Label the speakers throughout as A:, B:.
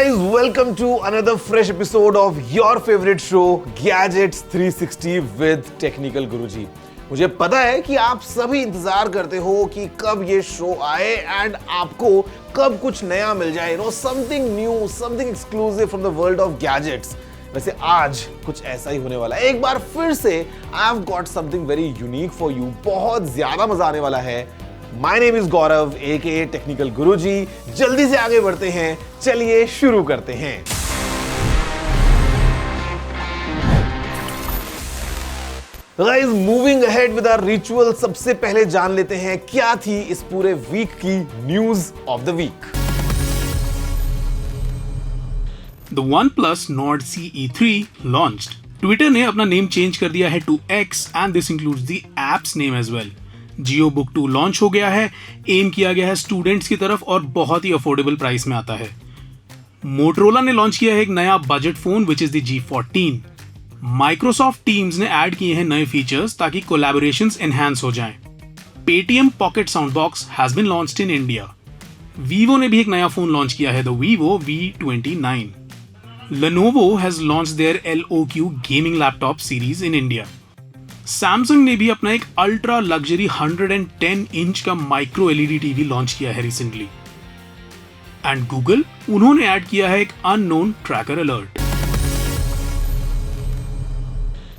A: guys, welcome to another fresh episode of your favorite show Gadgets 360 with Technical Guruji. मुझे पता है कि आप सभी इंतजार करते हो कि कब ये शो आए एंड आपको कब कुछ नया मिल जाए, something new, something exclusive from the world of gadgets. वैसे आज कुछ ऐसा ही होने वाला है. एक बार फिर से I have got something very unique for you. बहुत ज्यादा मजा आने वाला है. My name is Gaurav AKA technical Guruji. जल्दी से आगे बढ़ते हैं, चलिए शुरू करते हैं. Guys, moving ahead with our ritual, सबसे पहले जान लेते हैं क्या थी इस पूरे वीक की news of the week.
B: The OnePlus Nord CE3 launched. Twitter ने अपना नेम चेंज कर दिया है to X and this includes the app's name as well. JioBook 2 launch हो गया है. एम किया गया है स्टूडेंट्स की तरफ और बहुत ही अफोर्डेबल प्राइस में आता है. मोटरोला ने लॉन्च किया है एक नया budget phone which is the G14. Microsoft Teams ने ऐड किए हैं नए फीचर्स ताकि कोलैबोरेशंस एनहांस हो जाएं. Paytm pocket sound box has been launched in India. Vivo ने भी एक नया फोन लॉन्च किया है, the Vivo V29. Lenovo has launched their LOQ gaming laptop series in India. Samsung ने भी अपना एक अल्ट्रा लग्जरी 110 इंच का माइक्रो LED टीवी लॉन्च किया है रिसेंटली. एंड गूगल, उन्होंने ऐड किया है एक अननोन ट्रैकर अलर्ट.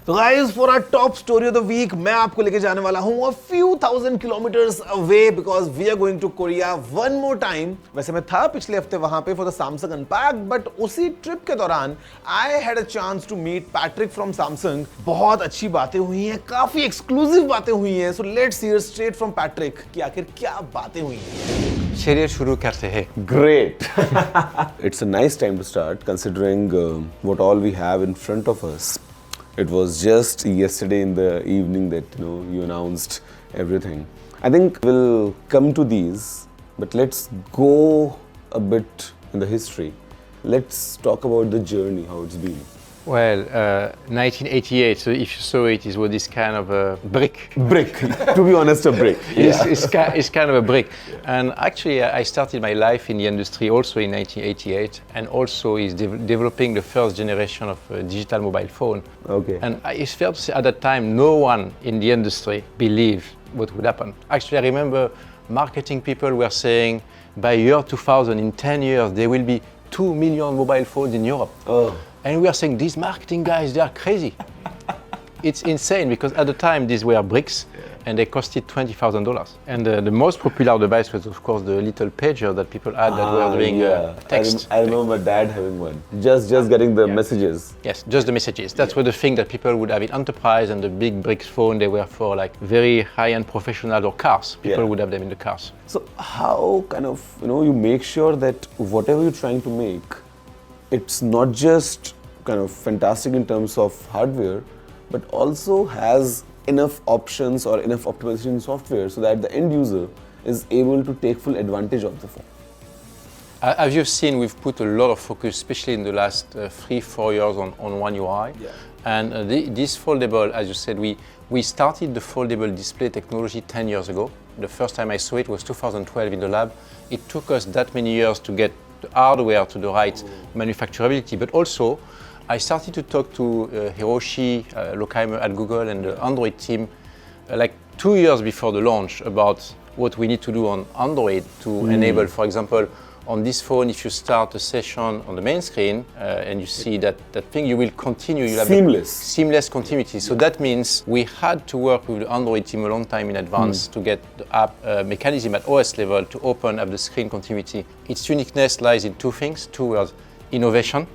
A: तो guys, for our top story of the week मैं आपको लेके जाने वाला हूं a few thousand kilometers away because we are going to Korea one more time. वैसे मैं था पिछले हफ्ते वहां पे for the Samsung Unpacked, but उसी ट्रिप के दौरान I had a chance to meet Patrick from Samsung. बहुत अच्छी बातें हुई हैं, काफी एक्सक्लूसिव बातें हुई हैं. So let's hear straight from Patrick कि आखिर क्या बातें हुई हैं.
C: चलिए शुरू करते हैं.
A: Great. It's a nice time to start considering what all we have in front of us. It was just yesterday in the evening that you announced everything. I think we'll come to these, but let's go a bit in the history. Let's talk about the journey, how it's been.
C: Well, 1988, so if you saw it, it was this kind of a brick.
A: Brick, to be honest, a brick.
C: Yeah. It's kind of a brick. And actually, I started my life in the industry also in 1988, and also is developing the first generation of digital mobile phone.
A: Okay.
C: And it's fair to say at that time, no one in the industry believed what would happen. Actually, I remember marketing people were saying by year 2000, in 10 years, there will be 2 million mobile phones in Europe.
A: Oh.
C: And we are saying, these marketing guys, they are crazy. It's insane because at the time, these were bricks and they costed $20,000. And the most popular device was, of course, the little pager that people had that were doing text.
A: I remember Dad having one. Just getting the messages.
C: Yes, just the messages. That's what the thing that people would have in enterprise, and the big bricks phone, they were for like very high-end professional or cars. People would have them in the cars.
A: So how kind of, you make sure that whatever you're trying to make, it's not just kind of fantastic in terms of hardware, but also has enough options or enough optimization software so that the end user is able to take full advantage of the phone.
C: As you've seen, we've put a lot of focus, especially in the last 3-4 years on One UI. Yeah. And this foldable, as you said, we started the foldable display technology 10 years ago. The first time I saw it was 2012 in the lab. It took us that many years to get the hardware to the right manufacturability, but also I started to talk to Hiroshi Lokheimer at Google and the Android team like 2 years before the launch about what we need to do on Android to enable, for example, on this phone, if you start a session on the main screen and you see that thing, you will continue. You'll have seamless continuity. So that means we had to work with the Android team a long time in advance to get the app mechanism at OS level to open up the screen continuity. Its uniqueness lies in two things, two words: innovation,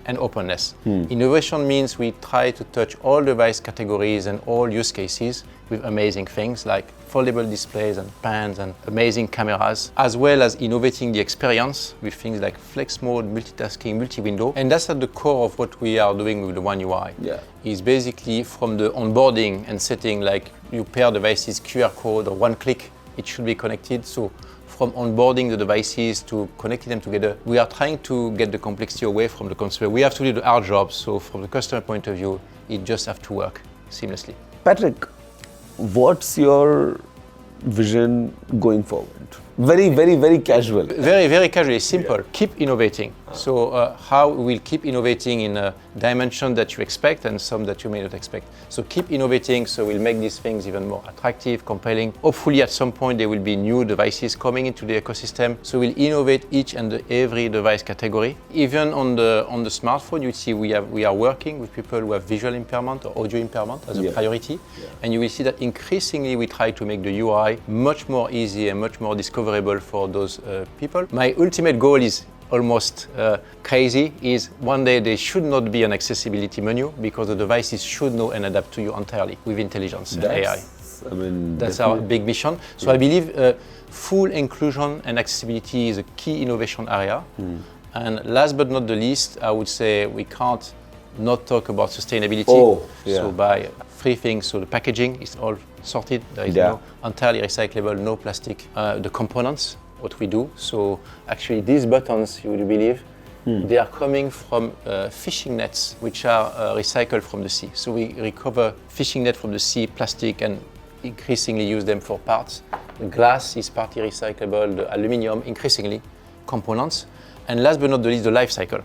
C: and openness. Innovation means we try to touch all device categories and all use cases with amazing things like foldable displays and pans and amazing cameras, as well as innovating the experience with things like flex mode, multitasking, multi-window. And that's at the core of what we are doing with the One UI. Yeah. Is basically from the onboarding and setting, like you pair devices, QR code or one click, it should be connected. So from onboarding the devices to connecting them together, we are trying to get the complexity away from the consumer. We have to do the hard job, so from the customer point of view, it just have to work seamlessly.
A: Patrick, what's your vision going forward? Very, very, very casual.
C: Very, very casually, simple. Keep innovating. So how we'll keep innovating in a dimension that you expect and some that you may not expect. So keep innovating, so we'll make these things even more attractive, compelling. Hopefully at some point there will be new devices coming into the ecosystem. So we'll innovate each and every device category. Even on the smartphone, you see we are working with people who have visual impairment or audio impairment as a priority. And you will see that increasingly we try to make the UI much more easy and much more discoverable for those people. My ultimate goal is almost crazy, is one day there should not be an accessibility menu because the devices should know and adapt to you entirely with intelligence and AI.
A: I mean,
C: that's our big mission. So I believe full inclusion and accessibility is a key innovation area. And last but not the least, I would say we can't not talk about sustainability. So by three things, so the packaging is all sorted, there is no entirely recyclable, no plastic. The components, what we do, so actually these buttons, you would believe, they are coming from fishing nets, which are recycled from the sea. So we recover fishing net from the sea, plastic, and increasingly use them for parts. The glass is partly recyclable, the aluminium, increasingly, components. And last but not the least, the life cycle.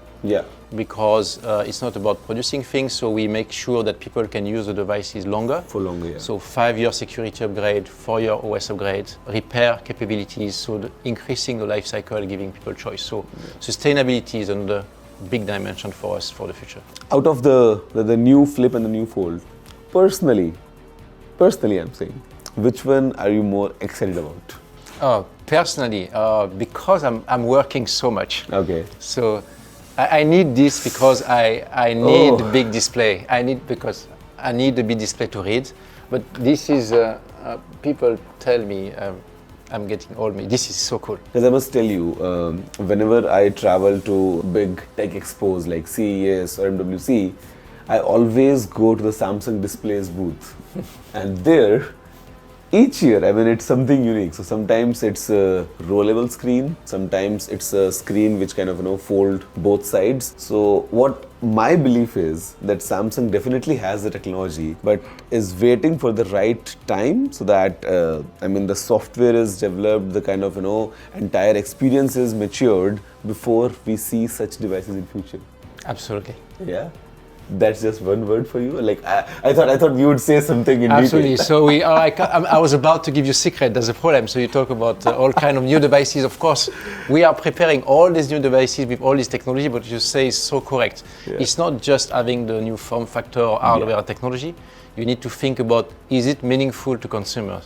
C: Because it's not about producing things, so we make sure that people can use the devices longer.
A: For longer,
C: So 5-year security upgrade, 4-year OS upgrade, repair capabilities, so increasing the life cycle, giving people choice. So sustainability is another big dimension for us for the future.
A: Out of the new Flip and the new Fold, personally I'm saying, which one are you more excited about?
C: Personally, because I'm working so much.
A: Okay.
C: So I need this because I need a big display. Because I need a big display to read. But this is, people tell me, I'm getting old. This is so cool.
A: Because I must tell you, whenever I travel to big tech expos like CES or MWC, I always go to the Samsung Displays booth. And there, each year, I mean, it's something unique. So sometimes it's a rollable screen, sometimes it's a screen which kind of, fold both sides. So what my belief is that Samsung definitely has the technology, but is waiting for the right time so that, the software is developed, the kind of, entire experience is matured before we see such devices in future.
C: Absolutely.
A: Yeah. That's just one word for you. Like I thought you would say something in
C: Absolutely.
A: detail.
C: So I was about to give you a secret. That's a problem. So you talk about all kind of new devices. Of course, we are preparing all these new devices with all this technology. But you say is so correct. It's not just having the new form factor or hardware technology. You need to think about, is it meaningful to consumers?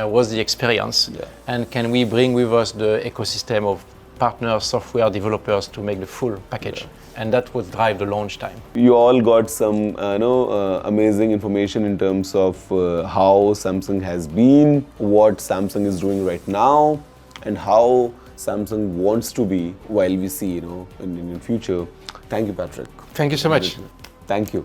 C: What's the experience? And can we bring with us the ecosystem of partners, software developers to make the full package? And that would drive the launch time.
A: You all got some amazing information in terms of how Samsung has been, what Samsung is doing right now, and how Samsung wants to be while we see, in the future. Thank you, Patrick.
C: Thank you so much.
A: Thank you.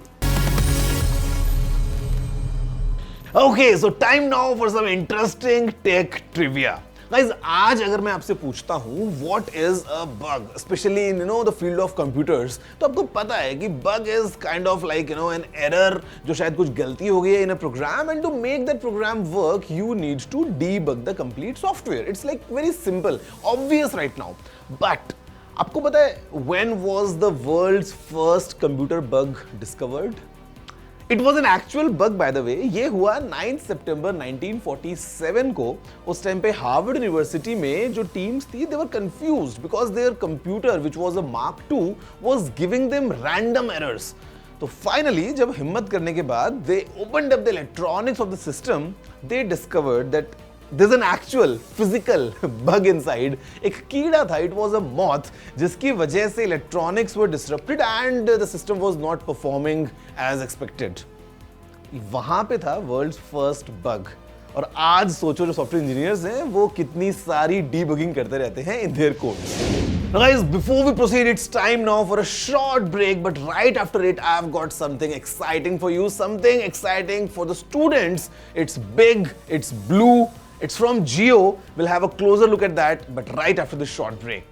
A: Okay, so time now for some interesting tech trivia. Guys, आज अगर मैं आपसे पूछता हूँ what is a bug, especially in the field of computers, तो आपको पता है कि bug is kind of like an error जो शायद कुछ गलती हो गई है in a program, and to make that program work you need to debug the complete software. It's like very simple, obvious right now. But आपको पता है when was the world's first computer bug discovered? It was an actual bug, by the way. ये हुआ 9 सितंबर 1947 को. उस time पे Harvard university में जो टीम्स थी, they were confused because their computer, which was a Mark II, was giving them random errors. तो finally, जब हिम्मत करने के बाद they opened up the electronics of the system, they discovered that there's an actual physical bug inside. एक कीड़ा था, it was a moth, जिसकी वजह से electronics were disrupted and the system was not performing as expected. वहाँ पे था world's first bug. और आज सोचो जो सॉफ्टवेयर इंजीनियर्स हैं वो कितनी सारी debugging करते रहते हैं in their codes. Now guys, before we proceed, it's time now for a short break, but right after it, I've got something exciting for you, something exciting for the students. It's big, it's blue, it's from Jio. We'll have a closer look at that, but right after this short break.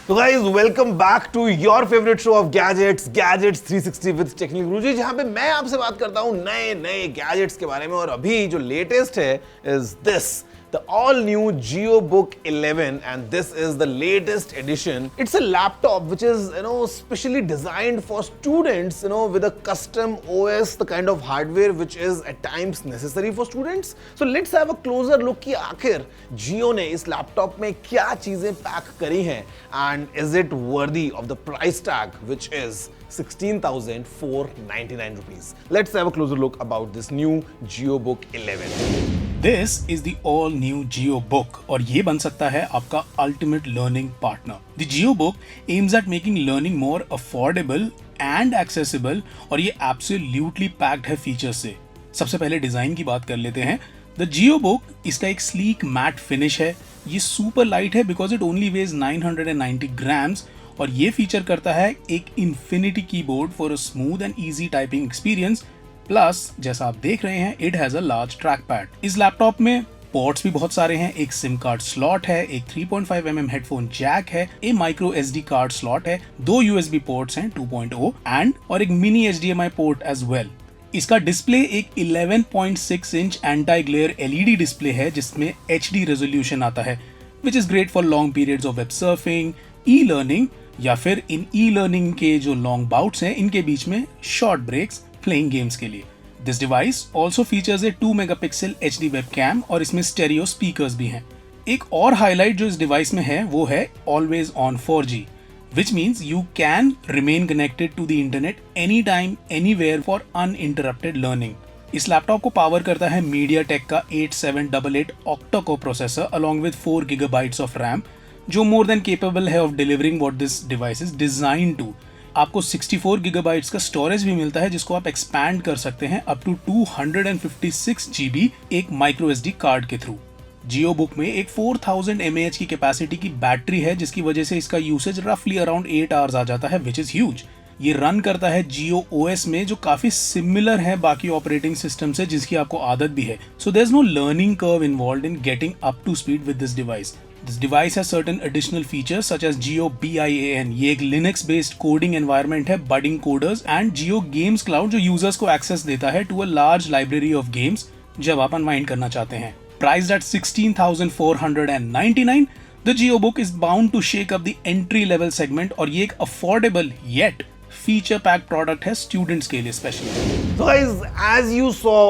A: तो guys welcome back to your favourite show of gadgets 360 with technical Guruji, जहां पे मैं आपसे बात करता हूं नए नए गैजेट्स के बारे में। और अभी जो लेटेस्ट है is this the all new JioBook 11, and this is the latest edition. It's a laptop which is specially designed for students, with a custom OS, the kind of hardware which is at times necessary for students. So let's have a closer look कि आखिर Jio ने इस laptop में क्या चीजें pack करी हैं, and is it worthy of the price tag which is 16,499 rupees. Let's have a closer look about this new JioBook 11.
B: This is the all new JioBook और ये बन सकता है आपका ultimate learning partner. The JioBook aims at making learning more affordable and accessible और ये absolutely packed है features से. सबसे पहले डिजाइन की बात कर लेते हैं. The JioBook इसका एक sleek matte finish है. ये super light है because it only weighs 990 grams और ये फीचर करता है एक infinity keyboard for a smooth and easy typing experience. Plus जैसा आप देख रहे हैं it has a large track pad. इस लैपटॉप में पोर्ट्स भी बहुत सारे हैं, एक सिम कार्ड स्लॉट है, एक 3.5mm हेडफोन जैक है, एक माइक्रो SD कार्ड स्लॉट है, 2 USB पोर्ट्स हैं 2.0 एंड और एक mini HDMI port as well. इसका डिस्प्ले एक 11.6 inch anti glare LED display है जिसमें HD रेजोल्यूशन आता है, which is great for long periods of web surfing, e learning या फिर इन ई लर्निंग के जो लॉन्ग बाउट्स हैं इनके बीच में शॉर्ट ब्रेक्स प्लेइंग गेम्स के लिए। This device also features A 2 megapixel HD webcam और इसमें स्टेरियो स्पीकर्स भी हैं। एक और हाईलाइट जो इस डिवाइस में है वो है always on 4G, which means you can remain connected to the internet any time anywhere for uninterrupted learning. इस लैपटॉप को पावर करता है MediaTek का 8788 octa core processor along with 4 GB of RAM, जो मोर देन केपेबल है of delivering what this device is design to. आपको 64 GB का storage भी मिलता है जिसको आप एक्सपैंड कर सकते हैं अप टू 256 GB एक माइक्रो SD कार्ड के थ्रू। JioBook में एक 4000 mAh की कैपेसिटी की बैटरी है जिसकी वजह से इसका यूसेज रफली अराउंड 8 आवर्स आ जाता है, विच इज ह्यूज। ये रन करता है Jio OS में जो काफी सिमिलर है बाकी ऑपरेटिंग सिस्टम से जिसकी आपको आदत भी है। So there is no learning curve involved in getting up to speed with this device. This device has certain additional features such as JioBian, ये एक Linux based coding environment है budding coders and Jio Games Cloud जो users को access देता है to a large library of games जब आप unwind करना चाहते हैं। Priced at 16,499, the JioBook is bound to shake up the entry level segment और ये एक affordable yet feature packed product है students के लिए specially.
A: So guys, as you saw,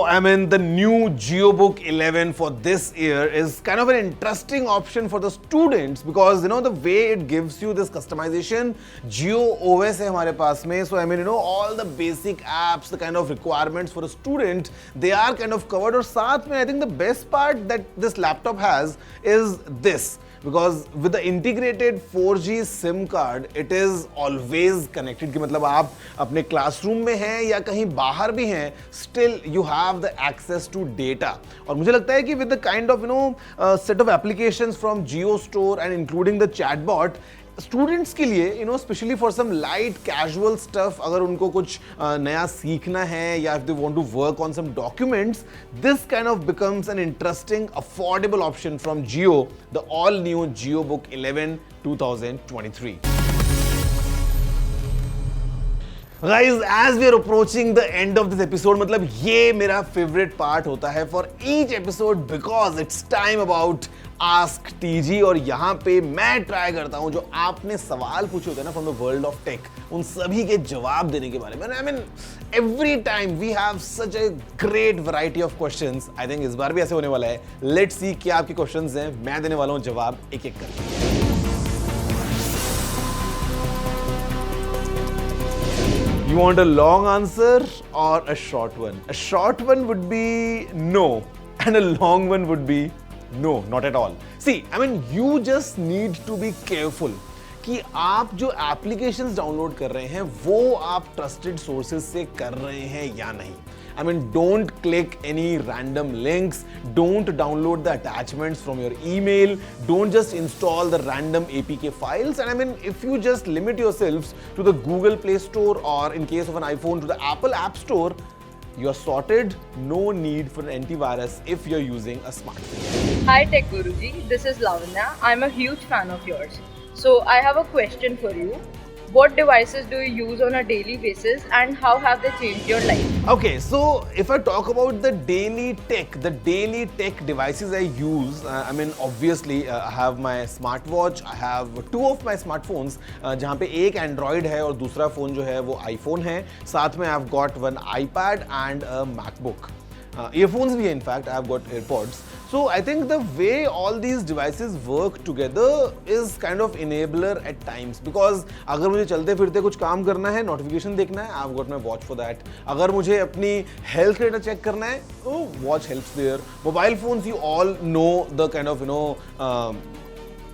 A: the new JioBook 11 for this year is kind of an interesting option for the students because the way it gives you this customization. Jio OS है हमारे पास में, so all the basic apps, the kind of requirements for a student, they are kind of covered. और साथ में I think the best part that this laptop has is this. Because with the integrated 4G SIM card, it is always connected कि मतलब आप अपने classroom में हैं या कहीं बाहर भी हैं, still you have the access to data. और मुझे लगता है कि with the kind of set of applications from Jio Store and including the chatbot, students के लिए specially for some light casual stuff, अगर उनको कुछ नया सीखना है या if they want to work on some documents, this kind of becomes an interesting affordable option from Jio, the all new JioBook 11 2023. Guys, as we are approaching the end of this episode, मतलब ये मेरा favorite part होता है for each episode because it's time about Ask TG और यहाँ पे मैं try करता हूँ जो आपने सवाल पूछे होते हैं ना from the world of tech, उन सभी के जवाब देने के बारे में। Every time we have such a great variety of questions. I think इस बार भी ऐसे होने वाला है। Let's see क्या आपके questions हैं, मैं देने वाला हूँ जवाब एक एक करके। You want a long answer or a short one? A short one would be no, and a long one would be no, not at all. See, you just need to be careful कि आप जो applications download कर रहे हैं वो आप trusted sources से कर रहे हैं या नहीं। Don't click any random links, don't download the attachments from your email, don't just install the random APK files, and if you just limit yourselves to the Google Play Store or in case of an iPhone to the Apple App Store, you are sorted. No need for an antivirus if you're using a smartphone.
D: Hi Tech Guruji, this is Lavanya. I'm a huge fan of yours. So I have a question for you. What devices do you use on a daily basis and how have they changed your life?
A: Okay, so if I talk about the daily tech devices I use, I mean obviously I have my smartwatch, I have two of my smartphones, जहाँ पे एक Android है और दूसरा phone जो है वो iPhone है, साथ में I've got one iPad and a MacBook. Earphones भी है, in fact I've got AirPods. So I think the way all these devices work together is kind of enabler at times, because अगर मुझे चलते फिरते कुछ काम करना है, notification देखना है, I've got my watch for that. अगर मुझे अपनी health data check करना है, oh, watch helps there. Mobile phones, you all know the kind of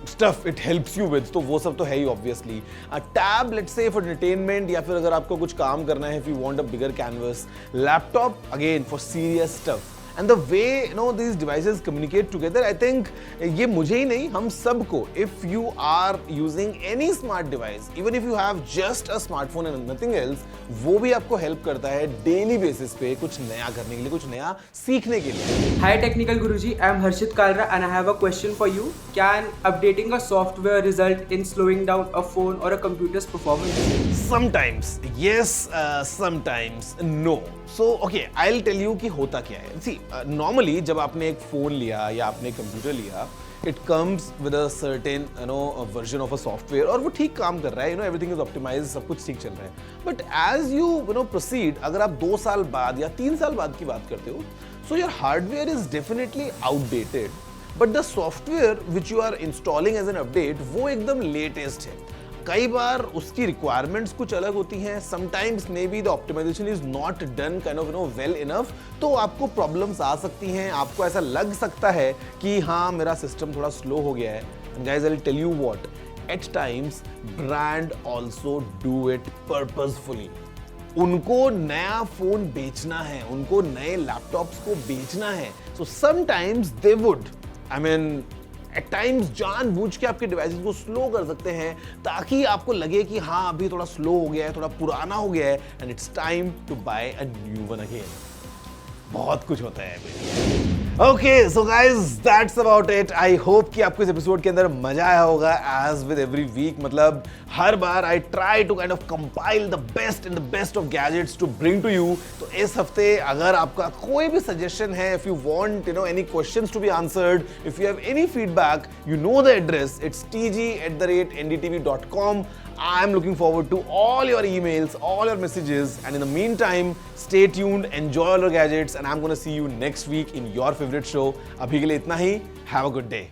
A: stuff it helps you with, तो वो सब तो है ही obviously. A tab, let's say for entertainment, या फिर अगर आपको कुछ काम करना है, if you want a bigger canvas. Laptop, again for serious stuff. And the way these devices communicate together, I think ये मुझे ही नहीं, हम सबको, if you are using any smart device, even if you have just a smartphone and nothing else, वो भी आपको help करता है daily basis पे कुछ नया करने के लिए, कुछ नया सीखने के लिए.
E: Hi Technical Guruji, I am Harshit Kalra and I have a question for you. Can updating a software result in slowing down a phone or a computer's performance?
A: Sometimes yes, sometimes no. So okay, I'll tell you कि होता क्या है. See, normally जब आपने एक phone लिया या आपने एक computer लिया, it comes with a certain a version of a software और वो ठीक काम कर रहा है, everything is optimized, सब कुछ ठीक चल रहा है. But as you proceed, अगर आप 2 साल बाद या 3 साल बाद की बात करते हो, so your hardware is definitely outdated, but the software which you are installing as an update वो एकदम latest है. कई बार उसकी requirements कुछ अलग होती हैं. Sometimes maybe the optimization is not done kind of well enough, तो आपको problems आ सकती हैं. आपको ऐसा लग सकता है कि हाँ मेरा system थोड़ा slow हो गया है. And guys, I'll tell you what, at times brand also do it purposefully. उनको नया फोन बेचना है, उनको नए लैपटॉप्स को बेचना है. So sometimes they would, I mean at times जानबूझ के आपके डिवाइसेस को स्लो कर सकते हैं ताकि आपको लगे कि हाँ अभी थोड़ा स्लो हो गया है, थोड़ा पुराना हो गया है, and it's time to buy a new one again. बहुत कुछ होता है. Okay, so guys, that's about it. I hope कि आपको इस एपिसोड के अंदर मजा आया होगा. As with every week, मतलब हर बार I try to kind of compile the best and the best of gadgets to bring to you. तो इस हफ्ते अगर आपका कोई भी suggestion है, if you want any questions to be answered, if you have any feedback, you know the address. It's tg@ndtv.com. I'm looking forward to all your emails, all your messages, and in the meantime, stay tuned, enjoy all your gadgets, and I'm gonna see you next week in your favorite show. अभी के लिए इतना ही. Have a good day.